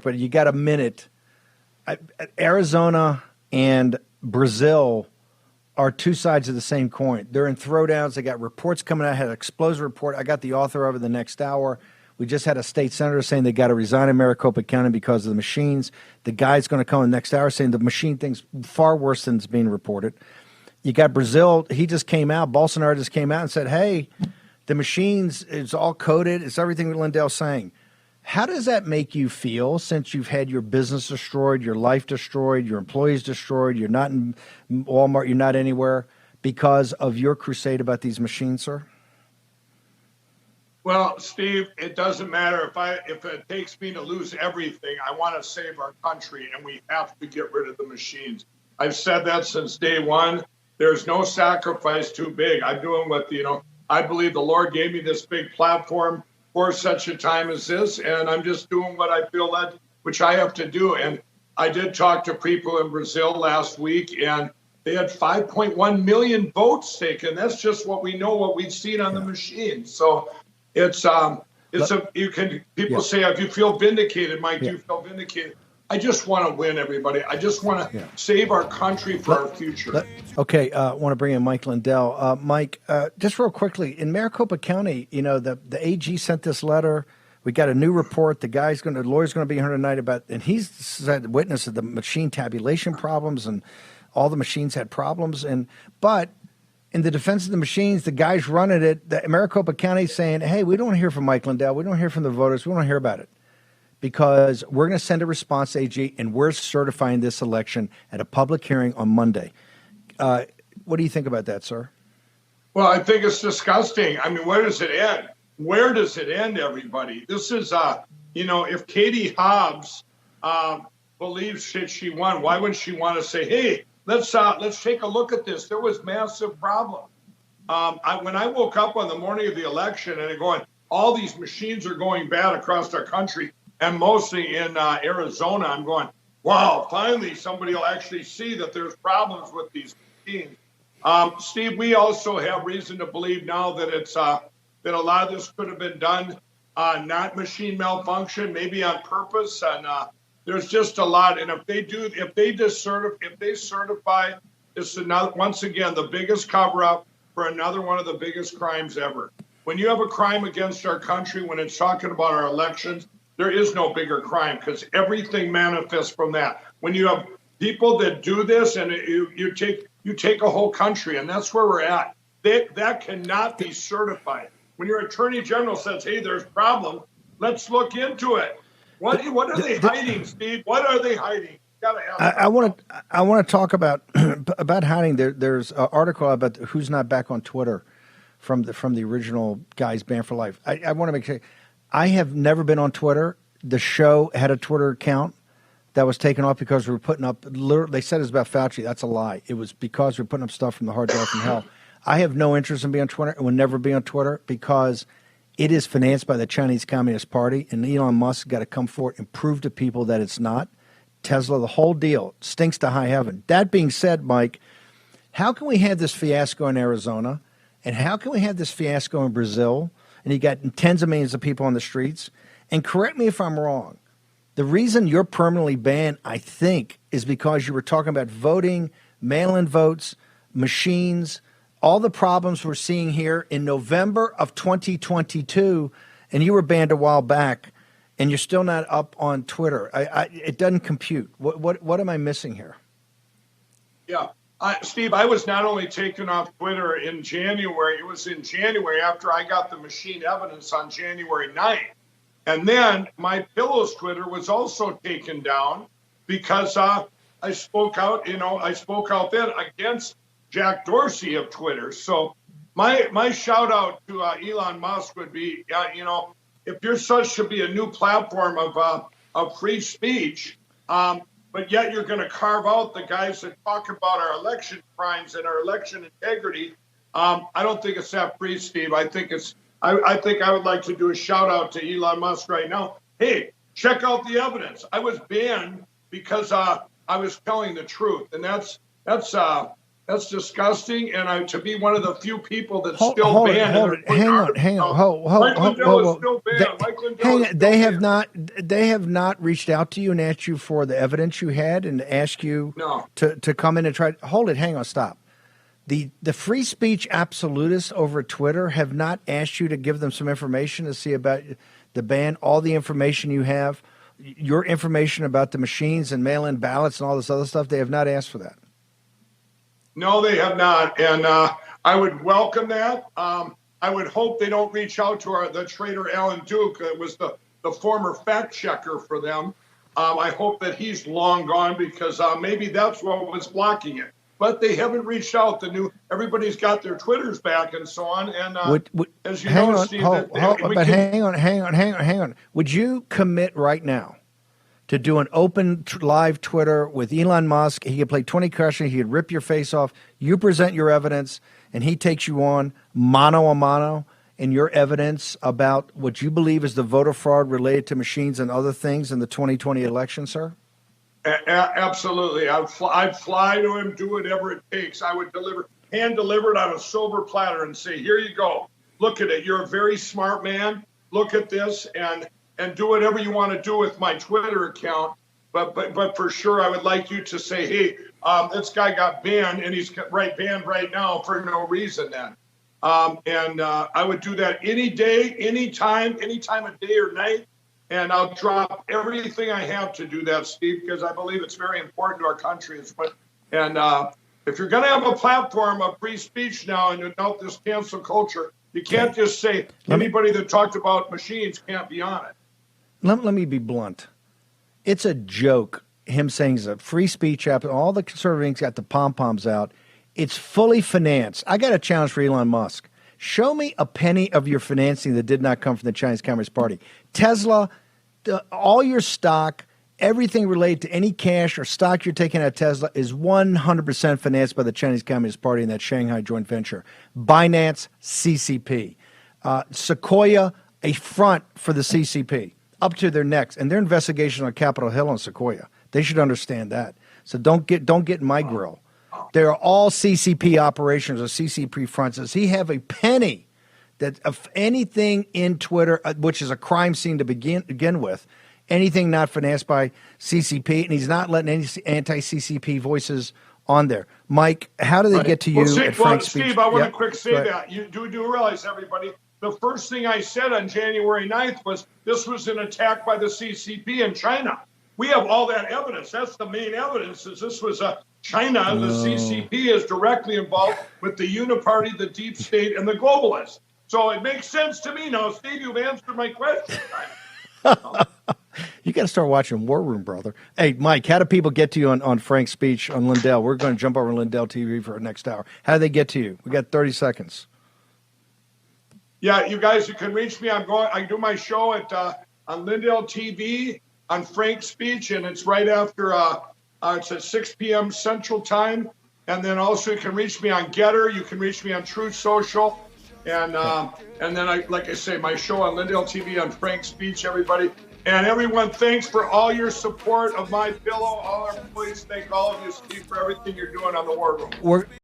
but you got a minute. Arizona and Brazil are two sides of the same coin. They're in throwdowns. They got reports coming out. I had an explosive report. I got the author of it the next hour. We just had a state senator saying they got to resign in Maricopa County because of the machines. The guy's going to come in the next hour saying the machine thing's far worse than it's being reported. You got Brazil. He just came out. Bolsonaro just came out and said, hey, the machines, it's all coded. It's everything that Lindell's saying. How does that make you feel since you've had your business destroyed, your life destroyed, your employees destroyed, you're not in Walmart, you're not anywhere because of your crusade about these machines, sir? Well, Steve, it doesn't matter if it takes me to lose everything. I want to save our country, and we have to get rid of the machines. I've said that since day one. There's no sacrifice too big. I'm doing what, I believe the Lord gave me this big platform for such a time as this, and I'm just doing what I feel that which I have to do. And I did talk to people in Brazil last week, and they had 5.1 million votes taken. That's just what we know, what we've seen on the machine. So people say, if you feel vindicated, Mike, do you feel vindicated? I just want to win, everybody. I just want to save our country for our future. I want to bring in Mike Lindell. Mike, just real quickly, in Maricopa County, the AG sent this letter. We got a new report. The lawyer's going to be here tonight and he's said witness of the machine tabulation problems, and all the machines had problems. But in the defense of the machines, the guys running it, the Maricopa County saying, hey, we don't want to hear from Mike Lindell. We don't hear from the voters. We don't want to hear about it, because we're going to send a response to AG, and we're certifying this election at a public hearing on Monday. What do you think about that, sir? Well, I think it's disgusting. I mean, where does it end? Where does it end, everybody? This is, if Katie Hobbs believes that she won, why wouldn't she want to say, hey, let's take a look at this? There was massive problem. When I woke up on the morning of the election and going, all these machines are going bad across our country, and mostly in Arizona, I'm going, wow, finally somebody will actually see that there's problems with these machines. Steve, we also have reason to believe now that it's that a lot of this could have been done not machine malfunction, maybe on purpose, and there's just a lot. And if they certify, this is once again the biggest cover-up for another one of the biggest crimes ever. When you have a crime against our country, when it's talking about our elections, there is no bigger crime, because everything manifests from that. When you have people that do this, and you take a whole country, and that's where we're at. That cannot be certified. When your attorney general says, "Hey, there's a problem, let's look into it." What are they hiding, Steve? What are they hiding? I want to talk about hiding. There's an article about who's not back on Twitter from the original guys banned for life. I want to make sure. I have never been on Twitter. The show had a Twitter account that was taken off because we were putting up, they said it was about Fauci. That's a lie. It was because we were putting up stuff from the hard drive from hell. I have no interest in being on Twitter and will never be on Twitter because it is financed by the Chinese Communist Party, and Elon Musk got to come forward and prove to people that it's not. Tesla, the whole deal stinks to high heaven. That being said, Mike, how can we have this fiasco in Arizona, and how can we have this fiasco in Brazil, and you got tens of millions of people on the streets? And correct me if I'm wrong. The reason you're permanently banned, I think, is because you were talking about voting, mail-in votes, machines, all the problems we're seeing here in November of 2022, and you were banned a while back, and you're still not up on Twitter. It doesn't compute. What am I missing here? Yeah. Steve, I was not only taken off Twitter in January, it was in January after I got the machine evidence on January 9th. And then my Pillows Twitter was also taken down because I spoke out then against Jack Dorsey of Twitter. So my shout out to Elon Musk would be, if your such should be a new platform of free speech, but yet you're going to carve out the guys that talk about our election crimes and our election integrity. I don't think it's that free, Steve. I think I would like to do a shout out to Elon Musk right now. Hey, check out the evidence. I was banned because I was telling the truth, and that's That's disgusting. And to be one of the few people that's Hold, still hold it, banned. hold it. Hang on. Mike Lindell is still banned. Mike Lindell is still They banned. they have not reached out to you and asked you for the evidence you had and asked you to come in and try. Hold it. Hang on. Stop. The free speech absolutists over at Twitter have not asked you to give them some information to see about the ban, all the information you have, your information about the machines and mail-in ballots and all this other stuff. They have not asked for that. No, they have not, and I would welcome that. I would hope they don't reach out to the traitor Alan Duke, that was the former fact checker for them. I hope that he's long gone, because maybe that's what was blocking it. But they haven't reached out. Everybody's got their Twitters back and so on. And as you know, Steve, hang on. Would you commit right now to do an open live Twitter with Elon Musk? He could play 20 questions. He could rip your face off. You present your evidence, and he takes you on mano a mano in your evidence about what you believe is the voter fraud related to machines and other things in the 2020 election, sir? Absolutely. I'd fly to him, do whatever it takes. I would hand deliver it on a silver platter and say, here you go. Look at it. You're a very smart man. Look at this, and do whatever you want to do with my Twitter account. But for sure, I would like you to say, hey, this guy got banned, and he's banned right now for no reason then. And I would do that any day, any time of day or night. And I'll drop everything I have to do that, Steve, because I believe it's very important to our country. And if you're going to have a platform of free speech now and about this cancel culture, you can't just say anybody that talked about machines can't be on it. Let me be blunt. It's a joke, him saying it's a free speech app. All the conservatives got the pom-poms out. It's fully financed. I got a challenge for Elon Musk. Show me a penny of your financing that did not come from the Chinese Communist Party. Tesla, all your stock, everything related to any cash or stock you're taking out of Tesla is 100% financed by the Chinese Communist Party in that Shanghai joint venture. Binance, CCP. Sequoia, a front for the CCP, up to their necks. And their investigation on Capitol Hill on Sequoia. They should understand that. So don't get in my grill. They are all CCP operations or CCP fronts. Does he have a penny that of anything in Twitter, which is a crime scene to begin with, anything not financed by CCP, and he's not letting any anti-CCP voices on there? Mike, how do they get to you at Frank's speech? Steve, I want to quick say that. You do realize, everybody, the first thing I said on January 9th was this was an attack by the CCP in China. We have all that evidence. That's the main evidence, is this was a China. The CCP is directly involved with the uniparty, the deep state, and the globalists. So it makes sense to me now. Steve, you've answered my question. You got to start watching War Room, brother. Hey, Mike, how do people get to you on Frank's speech on Lindell? We're going to jump over Lindell TV for our next hour. How do they get to you? We got 30 seconds. Yeah, you guys, you can reach me. I do my show on Lindell TV on Frank's speech, and it's right after it's at 6 p.m. Central Time. And then also you can reach me on Getter. You can reach me on Truth Social. And then, like I say, my show on Lindell TV on Frank's speech, everybody. And everyone, thanks for all your support of My Pillow. All our employees, thank all of you, Steve, for everything you're doing on the War Room.